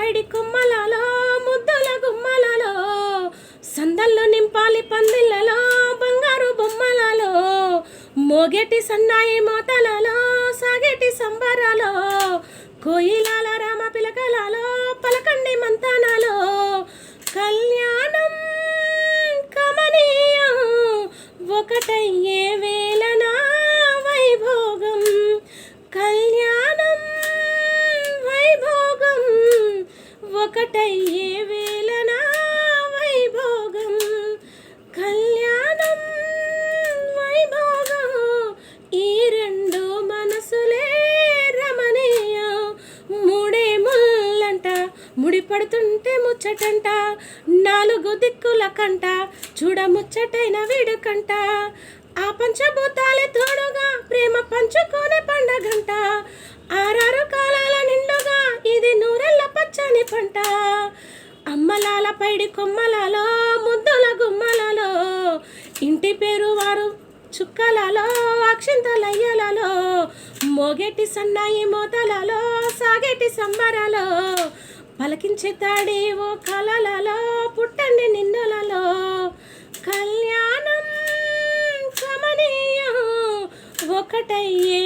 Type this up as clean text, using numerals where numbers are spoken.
పైడి కొమ్మలలో ముద్దుల గుమ్మలలో సందల్లో నింపాలి పందిళ్ళలో బంగారు బొమ్మలలో మోగేటి సన్నాయి మోతలలో సాగేటి సంబరాలో కోయిలాల రామ పిలకలలో పలకండి మంతనాలో కళ్యాణం కమనీయం ఒకటయ్యే వేళన వైభోగం కళ్యాణం వైభోగం ఒకటయ్యే వేళన వైభోగం కళ్యాణం వైభోగం ఈ రెండు మనసులే రమణీయం మూడే ముల్లంట ముడి పడుతుంటే ముచ్చటంట నాలుగు దిక్కుల కంట చూడ ముచ్చటైన వీడుకంట ఆ పంచభూతాలే తోడుగా ప్రేమ పంచుకునే పండగంట ఆరారు కాలాల నిండుగా ఇది నూరెళ్ళ పచ్చని పంట అమ్మలాల పైడి కొమ్మలలో ముద్దుల గుమ్మలలో ఇంటి పేరు వారు చుక్కలలో అక్షింతలయ్యలలో మోగేటి సన్నాయి మోతలలో సాగేటి సంబరాలో పలకించే తాడి ఓ కలలలో పుట్టండి నిండులలో కళ్యాణం కమనీయం ఒకటయ్యే